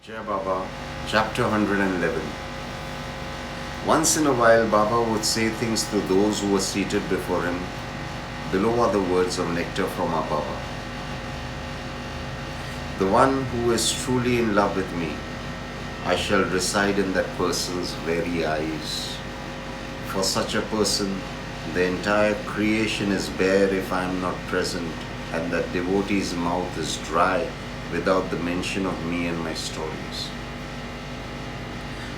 Sai Baba, Chapter 111. Once in a while, Baba would say things to those who were seated before him. Below are the words of nectar from our Baba. The one who is truly in love with me, I shall reside in that person's very eyes. For such a person, the entire creation is bare if I am not present, and that devotee's mouth is dry without the mention of me and my stories.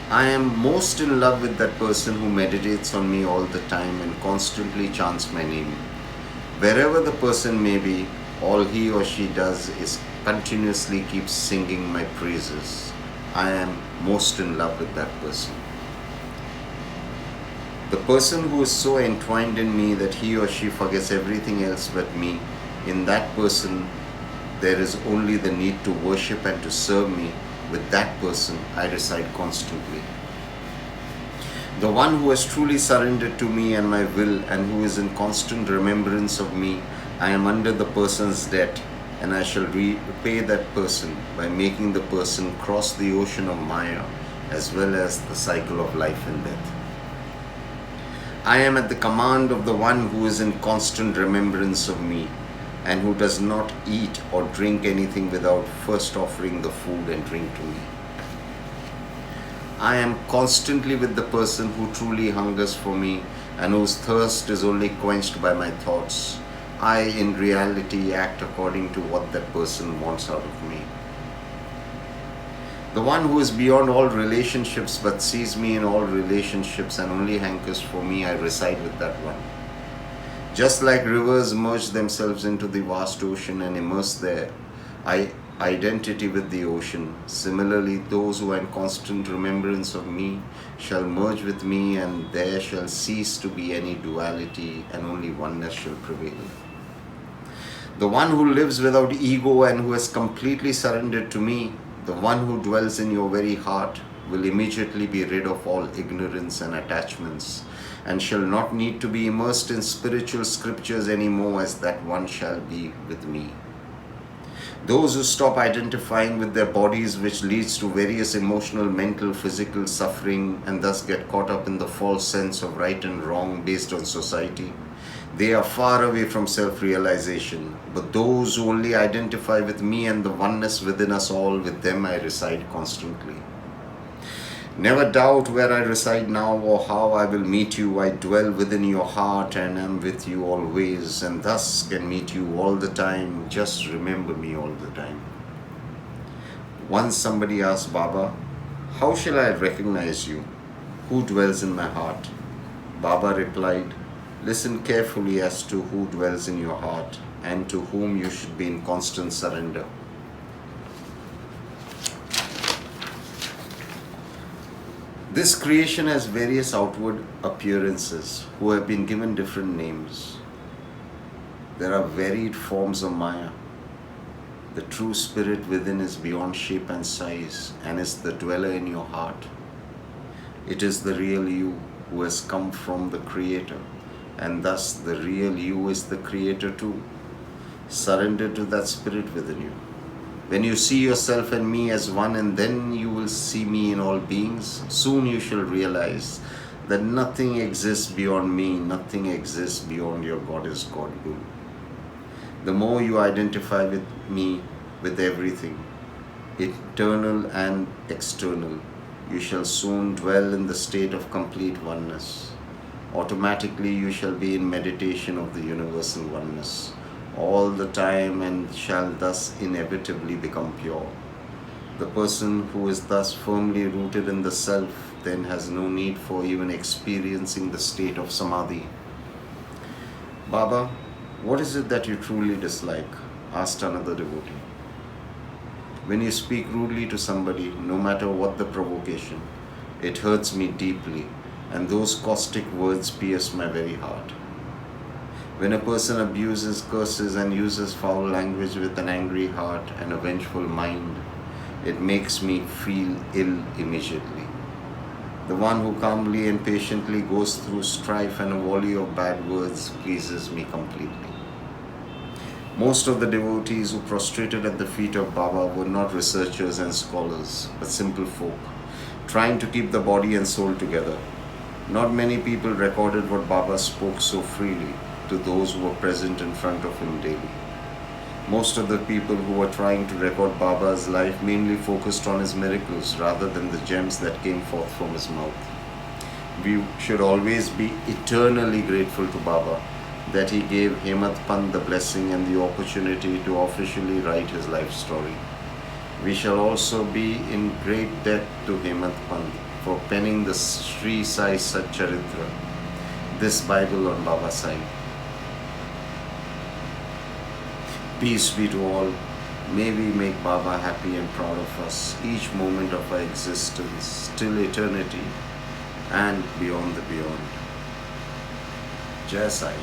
I am most in love with that person who meditates on me all the time and constantly chants my name. Wherever the person may be, all he or she does is continuously keep singing my praises. I am most in love with that person. The person who is so entwined in me that he or she forgets everything else but me, in that person there is only the need to worship and to serve me. With that person I reside constantly. The one who has truly surrendered to me and my will and who is in constant remembrance of me, I am under the person's debt, and I shall repay that person by making the person cross the ocean of Maya as well as the cycle of life and death. I am at the command of the one who is in constant remembrance of me and who does not eat or drink anything without first offering the food and drink to me. I am constantly with the person who truly hungers for me and whose thirst is only quenched by my thoughts. I in reality act according to what that person wants out of me. The one who is beyond all relationships but sees me in all relationships and only hankers for me, I reside with that one. Just like rivers merge themselves into the vast ocean and immerse their identity with the ocean, similarly those who are in constant remembrance of me shall merge with me, and there shall cease to be any duality and only oneness shall prevail. The one who lives without ego and who has completely surrendered to me, the one who dwells in your very heart, will immediately be rid of all ignorance and attachments, and shall not need to be immersed in spiritual scriptures anymore, as that one shall be with me. Those who stop identifying with their bodies, which leads to various emotional, mental, physical suffering, and thus get caught up in the false sense of right and wrong based on society, they are far away from self-realization. But those who only identify with me and the oneness within us all, with them I reside constantly. Never doubt where I reside now or how I will meet you. I dwell within your heart and am with you always, and thus can meet you all the time. Just remember me all the time. Once somebody asked Baba, how shall I recognize you? Who dwells in my heart? Baba replied, listen carefully as to who dwells in your heart and to whom you should be in constant surrender. This creation has various outward appearances who have been given different names. There are varied forms of Maya. The true spirit within is beyond shape and size and is the dweller in your heart. It is the real you who has come from the Creator, and thus the real you is the Creator too. Surrender to that spirit within you. When you see yourself and me as one, and then you will see me in all beings, soon you shall realize that nothing exists beyond me, nothing exists beyond your Goddess God Guru. The more you identify with me, with everything, internal and external, you shall soon dwell in the state of complete oneness. Automatically you shall be in meditation of the universal oneness all the time and shall thus inevitably become pure. The person who is thus firmly rooted in the self then has no need for even experiencing the state of samadhi. Baba, what is it that you truly dislike? Asked another devotee. When you speak rudely to somebody, no matter what the provocation, it hurts me deeply, and those caustic words pierce my very heart. When a person abuses, curses, and uses foul language with an angry heart and a vengeful mind, it makes me feel ill immediately. The one who calmly and patiently goes through strife and a volley of bad words pleases me completely. Most of the devotees who prostrated at the feet of Baba were not researchers and scholars, but simple folk, trying to keep the body and soul together. Not many people recorded what Baba spoke so freely to those who were present in front of him daily. Most of the people who were trying to record Baba's life mainly focused on his miracles rather than the gems that came forth from his mouth. We should always be eternally grateful to Baba that he gave Hemant Pant the blessing and the opportunity to officially write his life story. We shall also be in great debt to Hemant Pant for penning the Sri Sai Satcharitra, this Bible on Baba Sai. Peace be to all. May we make Baba happy and proud of us each moment of our existence till eternity and beyond the beyond. Jai Sai.